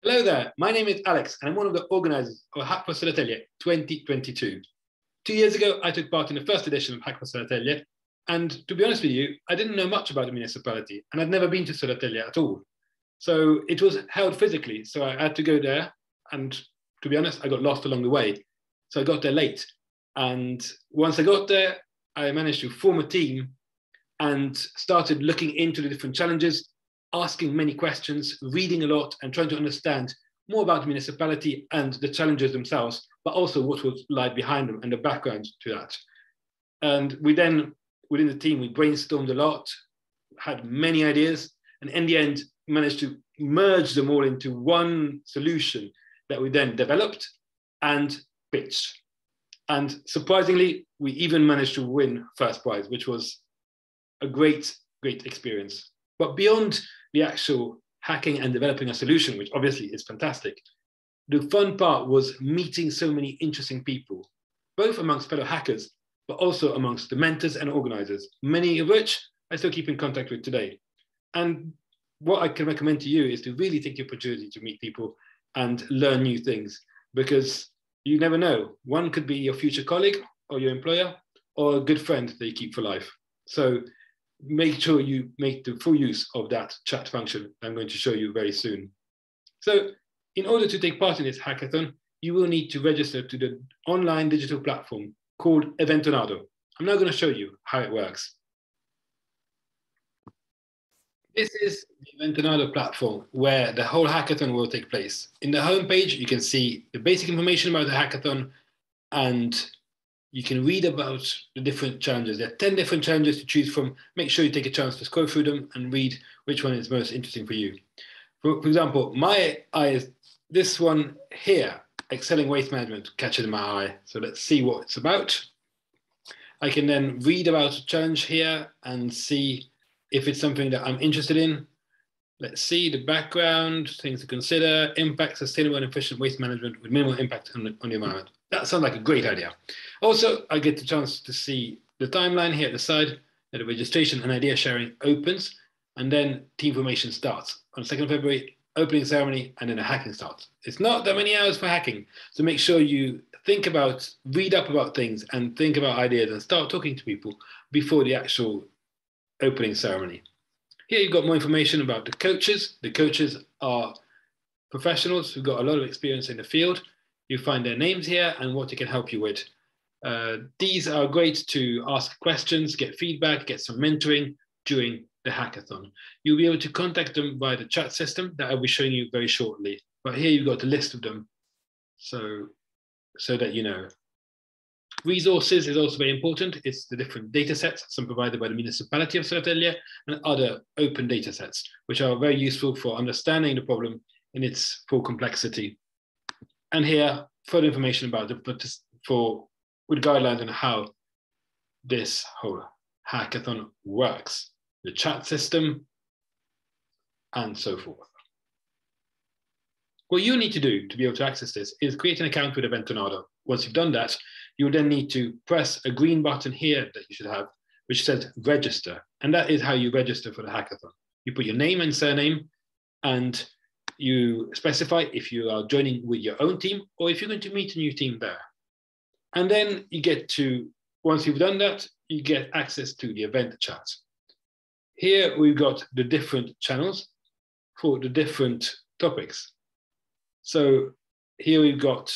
Hello there, my name is Alex and I'm one of the organizers of Hack for Södertälje 2022. 2 years ago, I took part in the first edition of Hack for Södertälje, and to be honest with you, I didn't know much about the municipality and I'd never been to Södertälje at all. So it was held physically, so I had to go there, and to be honest, I got lost along the way. So I got there late, and once I got there, I managed to form a team and started looking into the different challenges, asking many questions, reading a lot, and trying to understand more about the municipality and the challenges themselves, but also what was lie behind them and the background to that. And we then, within the team, we brainstormed a lot, had many ideas, and in the end, managed to merge them all into one solution that we then developed and pitched. And surprisingly, we even managed to win first prize, which was a great experience. But beyond the actual hacking and developing a solution, which obviously is fantastic, the fun part was meeting so many interesting people, both amongst fellow hackers, but also amongst the mentors and organizers, many of which I still keep in contact with today. And what I can recommend to you is to really take the opportunity to meet people and learn new things, because you never know. One could be your future colleague or your employer or a good friend that you keep for life. So make sure you make the full use of that chat function I'm going to show you very soon. So in order to take part in this hackathon, you will need to register to the online digital platform called Eventornado. I'm now going to show you how it works. This is the Eventornado platform where the whole hackathon will take place. In the homepage, you can see the basic information about the hackathon, and you can read about the different challenges. There are 10 different challenges to choose from. Make sure you take a chance to scroll through them and read which one is most interesting for you. For example, my eye is this one here, excelling waste management, catches my eye. So let's see what it's about. I can then read about a challenge here and see if it's something that I'm interested in. Let's see the background, things to consider, impact, sustainable and efficient waste management with minimal impact on the environment. That sounds like a great idea. Also, I get the chance to see the timeline here at the side, that the registration and idea sharing opens, and then team formation starts. On 2nd of February, opening ceremony, and then the hacking starts. It's not that many hours for hacking, so make sure you think about, read up about things, and think about ideas, and start talking to people before the actual opening ceremony. Here you've got more information about the coaches. The coaches are professionals who've got a lot of experience in the field. You find their names here and what they can help you with. These are great to ask questions, get feedback, get some mentoring during the hackathon. You'll be able to contact them via the chat system that I'll be showing you very shortly. But here you've got the list of them, so that you know. Resources is also very important. It's the different data sets, some provided by the municipality of Södertälje, and other open data sets, which are very useful for understanding the problem in its full complexity. And here, further information about it, but with guidelines on how this whole hackathon works, the chat system, and so forth. What you need to do to be able to access this is create an account with Eventornado. Once you've done that, you'll then need to press a green button here that you should have, which says register. And that is how you register for the hackathon. You put your name and surname, and you specify if you are joining with your own team or if you're going to meet a new team there. And then you get to, once you've done that, you get access to the event chat. Here we've got the different channels for the different topics. So here we've got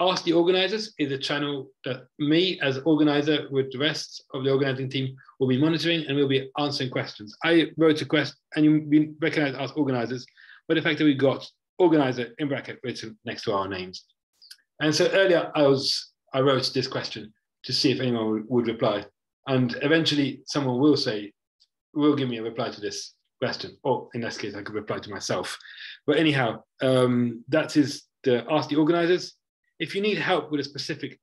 Ask the Organizers is a channel that me as organizer with the rest of the organizing team will be monitoring, and we'll be answering questions. I wrote a question and you recognize as organizers, but the fact that we got organizer in bracket written next to our names. And so earlier I wrote this question to see if anyone would reply. And eventually someone will give me a reply to this question, or in this case, I could reply to myself. But anyhow, that is the Ask the Organizers. If you need help with a specific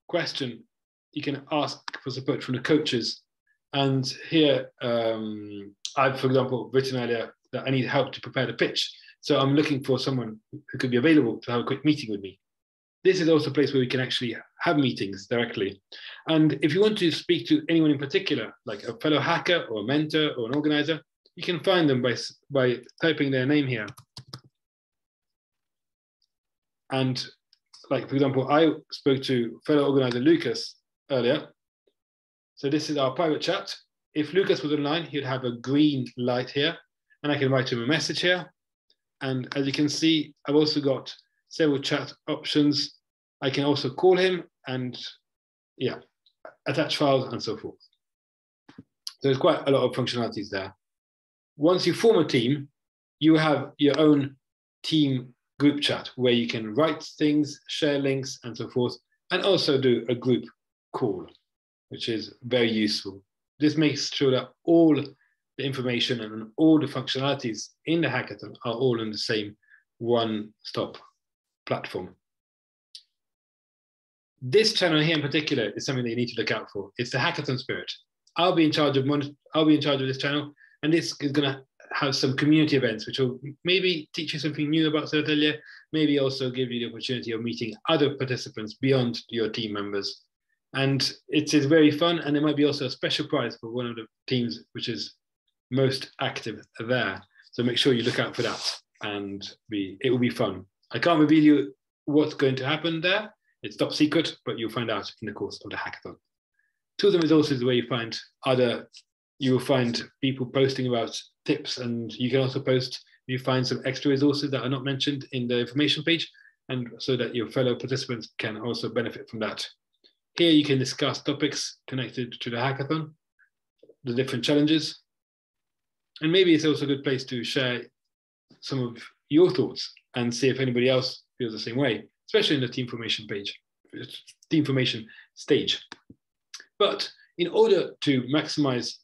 question, you can ask for support from the coaches. And here, I've, for example, written earlier that I need help to prepare the pitch. So I'm looking for someone who could be available to have a quick meeting with me. This is also a place where we can actually have meetings directly. And if you want to speak to anyone in particular, like a fellow hacker or a mentor or an organizer, you can find them by typing their name here. And like, for example, I spoke to fellow organizer Lucas earlier. So this is our private chat. If Lucas was online, he'd have a green light here, and I can write him a message here. And as you can see, I've also got several chat options. I can also call him and yeah, attach files and so forth. There's quite a lot of functionalities there. Once you form a team, you have your own team group chat where you can write things, share links and so forth, and also do a group call, which is very useful. This makes sure that all the information and all the functionalities in the hackathon are all on the same one-stop platform. This channel here in particular is something that you need to look out for. It's the hackathon spirit. I'll be in charge of this channel, and this is going to have some community events, which will maybe teach you something new about Atelier, maybe also give you the opportunity of meeting other participants beyond your team members. And it is very fun, and there might be also a special prize for one of the teams which is most active there. So make sure you look out for that, and it will be fun. I can't reveal you what's going to happen there. It's top secret, but you'll find out in the course of the hackathon. Tools and resources where you will find people posting about tips, and you can also post, you find some extra resources that are not mentioned in the information page, and so that your fellow participants can also benefit from that. Here you can discuss topics connected to the hackathon, the different challenges, and maybe it's also a good place to share some of your thoughts and see if anybody else feels the same way, especially in the team formation page, team formation stage. But in order to maximize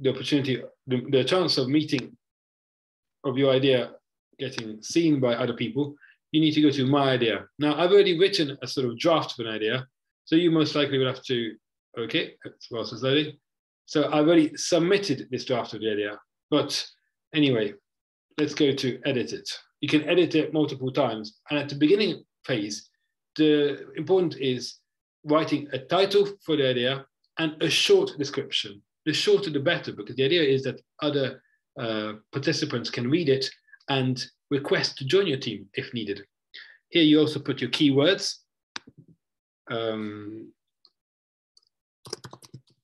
the opportunity, the chance of meeting, of your idea getting seen by other people, you need to go to My Idea. Now, I've already written a sort of draft of an idea, so you most likely will have to, okay, whilst it's loading. So I've already submitted this draft of the idea, but anyway, let's go to edit it. You can edit it multiple times, and at the beginning phase, the important is writing a title for the idea and a short description. The shorter the better, because the idea is that other participants can read it and request to join your team if needed. Here you also put your keywords.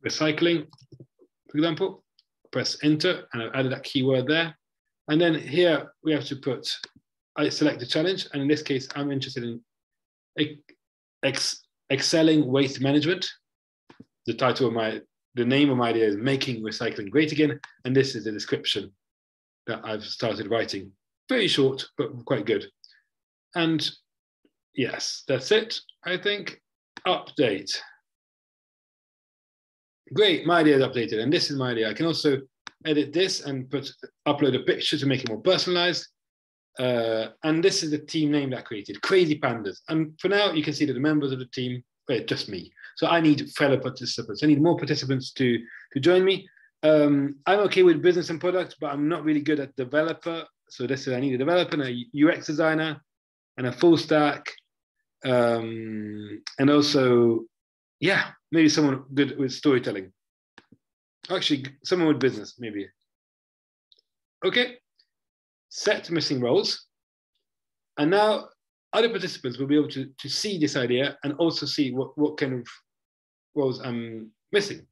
Recycling, for example, press enter, and I've added that keyword there. And then here we have to put, I select the challenge, and in this case, I'm interested in excelling waste management. The name of my idea is Making Recycling Great Again, and this is the description that I've started writing. Very short, but quite good. And yes, that's it, I think. Update. Great, my idea is updated, and this is my idea. I can also edit this and upload a picture to make it more personalized. And this is the team name that I created, Crazy Pandas. And for now, you can see that the members of the team, just me. So I need fellow participants. I need more participants to join me. I'm okay with business and product, but I'm not really good at developer. So this is, I need a developer and a UX designer and a full stack. And also, yeah, maybe someone good with storytelling. Actually, someone with business, maybe. Okay, set missing roles. And now other participants will be able to see this idea and also see what kind of roles I'm missing.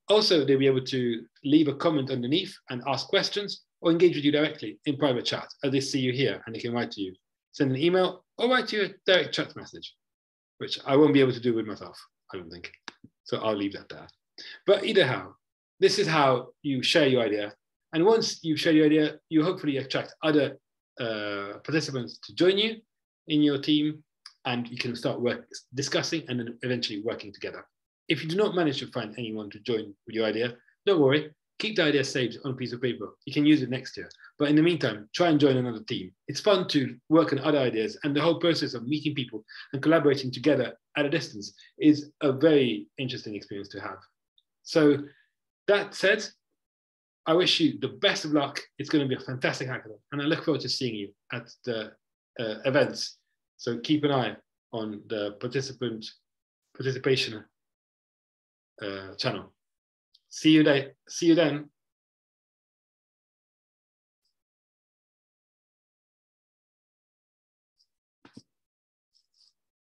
Also, they'll be able to leave a comment underneath and ask questions or engage with you directly in private chat as they see you here, and they can write to you, send an email or write to you a direct chat message, which I won't be able to do with myself, I don't think. So I'll leave that there. But either how, this is how you share your idea. And once you share your idea, you hopefully attract other participants to join you in your team, and you can start discussing and then eventually working together. If you do not manage to find anyone to join with your idea, don't worry, keep the idea saved on a piece of paper. You can use it next year. But in the meantime, try and join another team. It's fun to work on other ideas, and the whole process of meeting people and collaborating together at a distance is a very interesting experience to have. So that said, I wish you the best of luck. It's going to be a fantastic hackathon, and I look forward to seeing you at the events. So keep an eye on the participation channel. See you then.